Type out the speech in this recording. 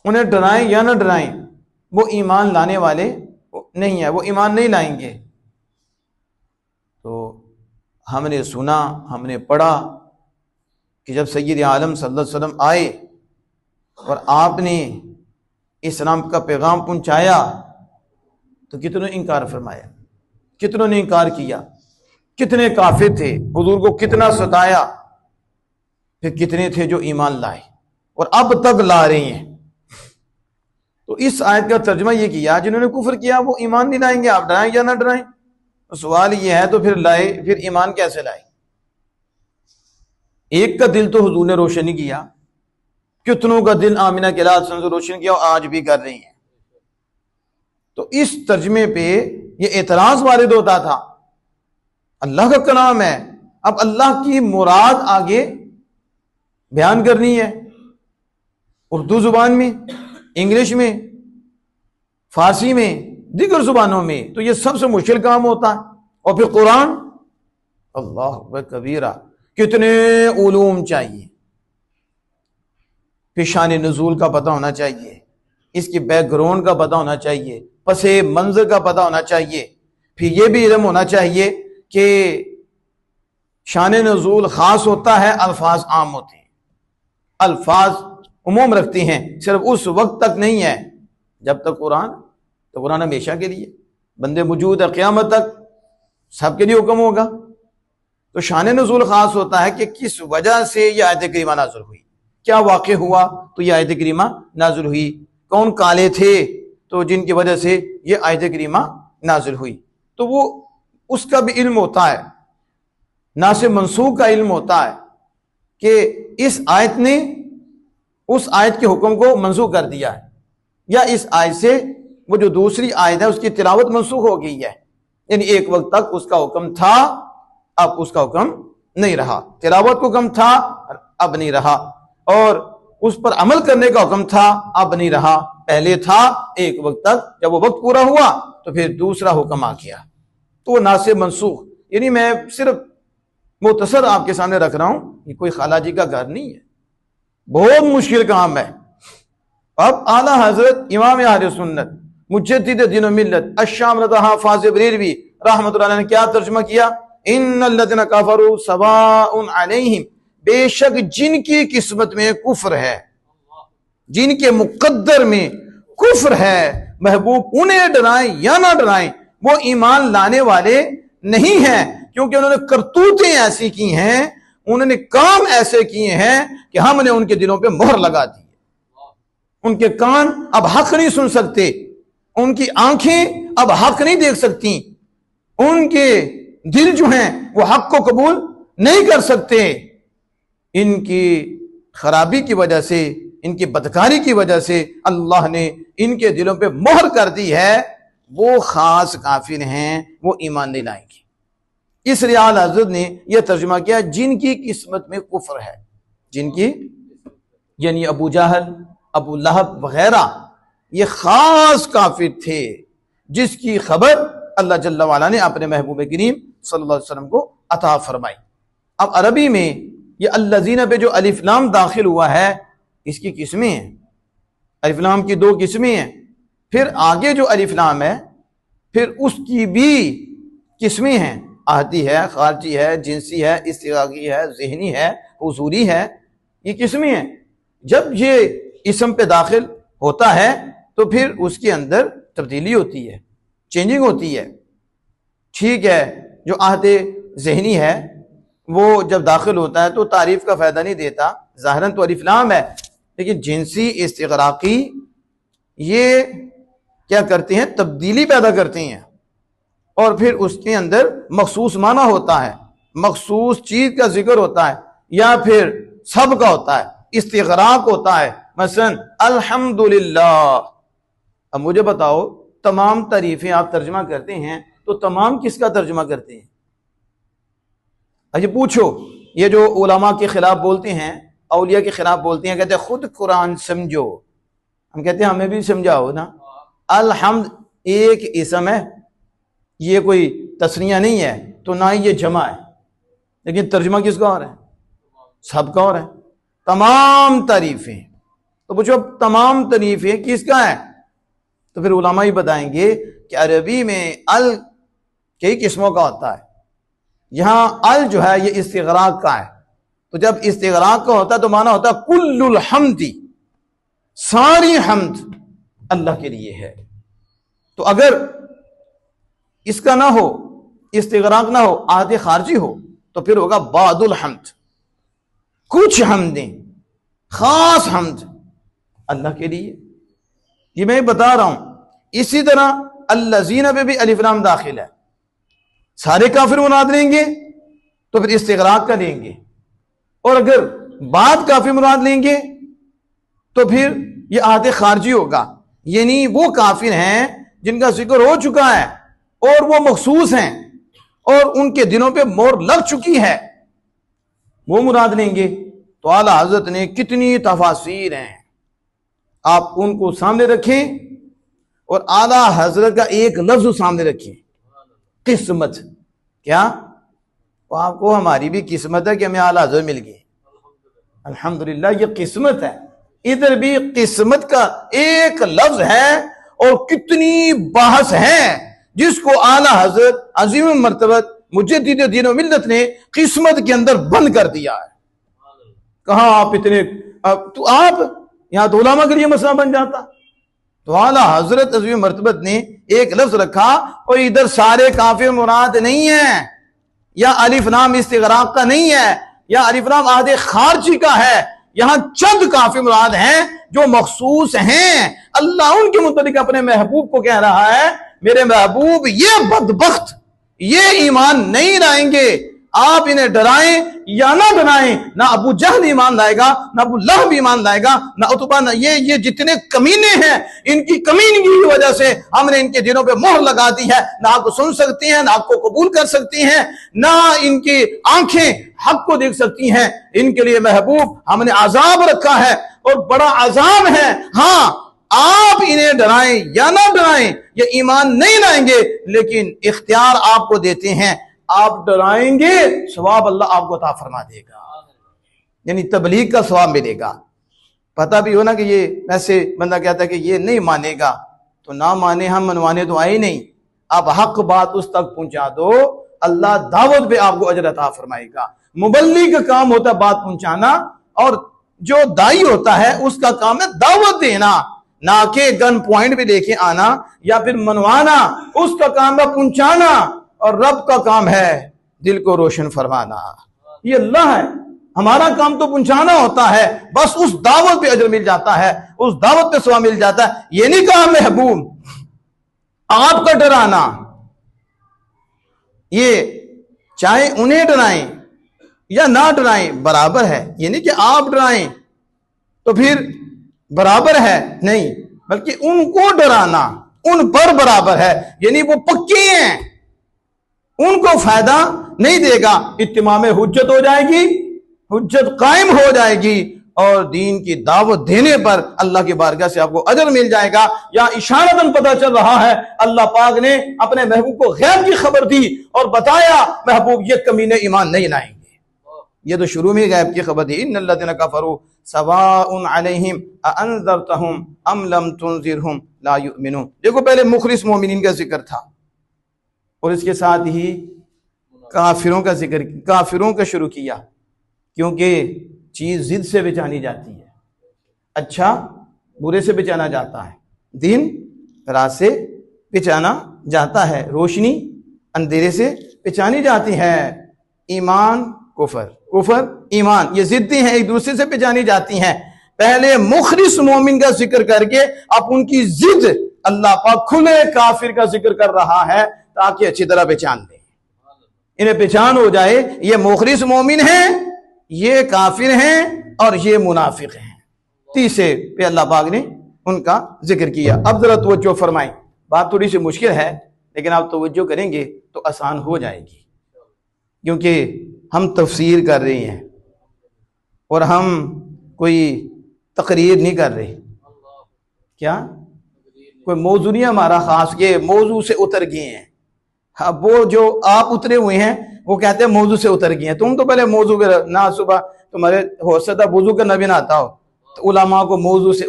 उन्हें डराएं या न डराएं, वो ईमान लाने वाले नहीं है, वो ईमान नहीं लाएंगे। तो हमने सुना, हमने पढ़ा कि जब सैयद आलम सल्लल्लाहु अलैहि वसल्लम आए और आपने इस्लाम का पैगाम पहुंचाया तो कितनों ने इनकार फरमाया, कितनों ने इनकार किया, कितने काफिर थे, हुजूर को कितना सताया, फिर कितने थे जो ईमान लाए और अब तक ला रहे हैं। तो इस आयत का तर्जुमा ये किया, जिन्होंने कुफर किया वो ईमान नहीं लाएंगे, आप डराएं या ना डराएं। तो सवाल ये है, तो फिर लाए, फिर ईमान कैसे लाए? एक का दिल तो हुजूर ने रोशन नहीं किया, कितनों का दिल आमिना के लाल से रोशन किया और आज भी कर रही हैं। तो इस तर्जमे पे ये एतराज वारिद होता था, अल्लाह का कलाम है, अब अल्लाह की मुराद आगे बयान करनी है उर्दू जुबान में, इंग्लिश में, फारसी में, दीगर जुबानों में, तो ये सबसे मुश्किल काम होता है। और फिर कुरान, अल्लाह कबीरा, कितने उलूम चाहिए, फिर शान नुज़ूल का पता होना चाहिए, इसकी बैकग्राउंड का पता होना चाहिए, पसे मंजर का पता होना चाहिए, फिर यह भी इल्म होना चाहिए कि शान नुज़ूल खास होता है, अल्फाज आम होते हैं, अल्फाज उमूम रखती हैं, सिर्फ उस वक्त तक नहीं है जब तक कुरान, तो कुरान हमेशा के लिए, बंदे मौजूद है क़यामत तक, सबके लिए हुक्म होगा। तो शान नुज़ूल खास होता है कि किस वजह से यह आयत करीमा नाज़िल हुई, क्या वाक़या हुआ तो यह आयत करीमा नाज़िल हुई, कौन काले थे तो जिनकी वजह से यह आयत करीमा नाज़िल हुई, तो वो उसका भी इल्म होता है, नासिब मंसूख का इल्म होता है कि इस आयत ने उस आयत के हुक्म को मंसूख कर दिया है, या इस आयत से वो जो दूसरी आयत है उसकी तिलावत मंसूख हो गई है, यानी एक वक्त तक उसका हुक्म था, अब उसका हुक्म नहीं रहा, तिलावत का हुक्म था अब नहीं रहा, और उस पर अमल करने का हुक्म था अब नहीं रहा, पहले था एक वक्त तक, जब वो वक्त पूरा हुआ तो फिर दूसरा हुक्म आ गया, तो वो नासिब मंसूख। यानी मैं सिर्फ मुख्तसर आपके सामने रख रहा हूं, ये कोई खालाजी का घर नहीं है, बहुत मुश्किल काम है। अब आला हजरत इमाम अहले सुन्नत मुजद्दिद दीन व मिल्लत अश-शाम रज़ा हाफ़िज़ बरेलवी रहमतुल्लाह अलैह ने क्या तर्जुमा किया, इन्नल लज़ीना कफ़रू सवाउन अलैहिम, बेशक जिनकी किस्मत में कुफ्र है, जिनके मुकद्दर में कुफ्र है, महबूब उन्हें डराएं या ना डराएं, वो ईमान लाने वाले नहीं हैं, क्योंकि उन्होंने करतूतें ऐसी की हैं, उन्होंने काम ऐसे किए हैं कि हमने उनके दिलों पे मोहर लगा दी, उनके कान अब हक नहीं सुन सकते, उनकी आंखें अब हक नहीं देख सकती, उनके दिल जो हैं वो हक को कबूल नहीं कर सकते। इनकी खराबी की वजह से, इनकी बदकारी की वजह से अल्लाह ने इनके दिलों पे मोहर कर दी है, वो खास काफिर हैं, वो ईमान नहीं लाएंगे। इसलिए आला हज़रत ने यह तर्जुमा किया, जिनकी किस्मत में कुफ्र है, जिनकी यानी अबू जहल, अबू लहब वगैरह ये खास काफिर थे, जिसकी खबर अल्लाह जल्ला वाला ने अपने महबूब करीम सल्लल्लाहु अलैहि वसल्लम को अता फरमाई। अब अरबी में ये अल्लज़ीना पे जो अलिफ लाम दाखिल हुआ है, इसकी किस्में हैं, अलिफ लाम की दो किस्में हैं, फिर आगे जो अलिफ लाम है फिर उसकी भी किस्में हैं, आहदी है, खारजी है, जिनसी है, इस्तिग़ाक़ी है, ज़हनी है, हुज़ूरी है, ये किस्में हैं। जब ये इसम पे दाखिल होता है तो फिर उसके अंदर तब्दीली होती है, चेंजिंग होती है। ठीक है, जो आहदे ज़हनी है वो जब दाखिल होता है तो तारीफ का फ़ायदा नहीं देता, ज़ाहिरन तो अलिफ लाम है, लेकिन जिनसी, इस्तिग़राक़ी ये क्या करते हैं, तब्दीली पैदा करते हैं, और फिर उसके अंदर मखसूस माना होता है, मखसूस चीज़ का जिक्र होता है, या फिर सब का होता है, इस्तिग़राक़ होता है, मसलन अल्हम्दुलिल्लाह। अब मुझे बताओ, तमाम तारीफें आप तर्जुमा करते हैं तो तमाम किसका तर्जुमा करते हैं? अच्छा पूछो, ये जो उलमा के खिलाफ बोलते हैं, औलिया के खिलाफ बोलते हैं, कहते हैं खुद कुरान समझो, हम कहते हैं हमें भी समझाओ ना। अलहम्द एक इसम है, ये कोई तस्निया नहीं है, तो ना ही ये जमा है, लेकिन तर्जुमा किसका और है? सबका और है, तमाम तारीफें। तो पूछो तमाम तारीफें किसका है? तो फिर उलमा ही बताएंगे कि अरबी में अल कई किस्मों का होता है। यहां अल जो है ये इस्तिगराक का है। तो जब इस्तिगराक का होता है तो माना होता है कुल्लुल हम्दी, सारी हम्द अल्लाह के लिए है। तो अगर इसका ना हो, इस्तिगराक ना हो, आदे खारजी हो, तो फिर होगा बादुल हम्द, कुछ हमदें, खास हम्द अल्लाह के लिए। ये मैं बता रहा हूं। इसी तरह अल्लज़ीना पे भी अलिफ लाम दाखिल है। सारे काफिर मुराद लेंगे तो फिर इस्तिगराक का लेंगे, और अगर बाद काफिर मुराद लेंगे तो फिर ये आदे खारजी होगा। यानी वो काफिर हैं जिनका जिक्र हो चुका है और वो मखसूस हैं और उनके दिनों पे मोहर लग चुकी है, वो मुराद लेंगे। तो आला हजरत ने कितनी तफासीर हैं, आप उनको सामने रखें और आला हजरत का एक लफ्ज सामने रखें, किस्मत। क्या तो आपको हमारी भी किस्मत है कि हमें आला हजरत मिल गए, अल्हम्दुलिल्लाह ये किस्मत है। इधर भी किस्मत का एक लफ्ज है और कितनी बहस है जिसको आला हजरत अजीम मर्तबत मुजद्दिद दीन व मिल्लत ने किस्मत के अंदर बंद कर दिया है। कहा आप इतने तो आप यहां तो उलमा के लिए मसला बन जाता। तो आला हजरत अजीम मर्तबत ने एक लफ्ज रखा और इधर सारे काफिर मुराद नहीं है, या अलिफ लाम इस्तिगराक का नहीं है, या अलिफ लाम आदे खारजी का है। यहां चंद काफिर मुराद हैं जो मखसूस हैं। अल्लाह उनके मुताबिक अपने महबूब को कह रहा है, मेरे महबूब ये बदबख्त ये ईमान नहीं लाएंगे, आप इन्हें डराएं या ना डराएं, ना अबू जहल ईमान लाएगा, ना अबू लहब ईमान लाएगा, ना उतबा, ना ये जितने कमीने हैं, इनकी कमीनगी की वजह से हमने इनके दिलों पे मोहर लगा दी है। ना आपको सुन सकती हैं, ना आपको कबूल कर सकती हैं, ना इनकी आंखें हक को देख सकती हैं। इनके लिए महबूब हमने अजाब रखा है और बड़ा अजाब है। हाँ, आप इन्हें डराएं या ना डराएं, ये ईमान नहीं लाएंगे, लेकिन इख्तियार आपको देते हैं, आप डराएंगे सवाब अल्लाह आपको अता फरमा देगा, यानी तबलीग का सवाब मिलेगा। पता भी हो ना कि ये वैसे बंदा कहता है कि ये नहीं मानेगा, तो ना माने, हम मनवाने तो आए नहीं। आप हक बात उस तक पहुंचा दो, अल्लाह दावत पे आपको अजर अता फरमाएगा। मुबल्लिग का काम होता है बात पहुंचाना, और जो दाई होता है उसका काम है दावत देना, ना कि गन पॉइंट पे लेके आना या फिर मनवाना। उसका काम है पहुंचाना, और रब का काम है दिल को रोशन फरमाना। ये अल्लाह है, हमारा काम तो पहुंचाना होता है, बस उस दावत पे अजर मिल जाता है, उस दावत पे सवाब मिल जाता है। ये नहीं कहा महबूब आपका डराना, ये चाहे उन्हें डराएं या ना डराएं बराबर है। ये नहीं कि आप डराएं तो फिर बराबर है, नहीं, बल्कि उनको डराना उन पर बराबर है। यानी वो पक्के हैं, उनको फायदा नहीं देगा, इत्तिमाम हुज्जत हो जाएगी, हुज्जत कायम हो जाएगी, और दीन की दावत देने पर अल्लाह की बारगाह से आपको अजर मिल जाएगा। या इशारतन पता चल रहा है अल्लाह पाक ने अपने महबूब को गैब की खबर दी और बताया महबूब ये कमीने ईमान नहीं लाएंगे। ये तो शुरू में गैब की खबर दी, इन्नल्लज़ीना कफ़रू सवाउन अलैहिम अअन्ज़रतहुम अम लम तुनज़िरहुम ला युमिनून। देखो पहले मुखलिस मोमिनीन का जिक्र था और इसके साथ ही काफिरों का जिक्र, काफिरों का शुरू किया, क्योंकि चीज जिद से बचानी जाती है, अच्छा बुरे से बचाना जाता है, दिन रात से बचाना जाता है, रोशनी अंधेरे से बचानी जाती है, ईमान कुफर, कुफर ईमान, ये जिद्दी हैं, एक दूसरे से पहचानी जाती हैं। पहले मुखलिस मोमिन का जिक्र करके अब उनकी जिद अल्लाह पाक खुले काफिर का जिक्र कर रहा है ताकि अच्छी तरह पहचान दें, इन्हें पहचान हो जाए ये मुखलिस मोमिन हैं, ये काफिर हैं और ये मुनाफिक हैं। तीसरे पे अल्लाह पाक ने उनका जिक्र किया। अब जरा तवज्जो फरमाएं, बात थोड़ी सी मुश्किल है लेकिन आप तवज्जो करेंगे तो आसान हो जाएगी, क्योंकि हम तफसीर कर रहे हैं और हम कोई तकरीर नहीं कर रहे। क्या कोई मौजू नहीं हमारा खास, ये मौजू से उतर गए हैं। हाँ, वो जो आप उतरे हुए हैं वो कहते हैं मौजू से उतर गए हैं। तुम तो पहले मौजू पे ना, सुबह तुम्हारे हो सकता वुजू करना भी ना आता हो, तो उलमा को मौजू से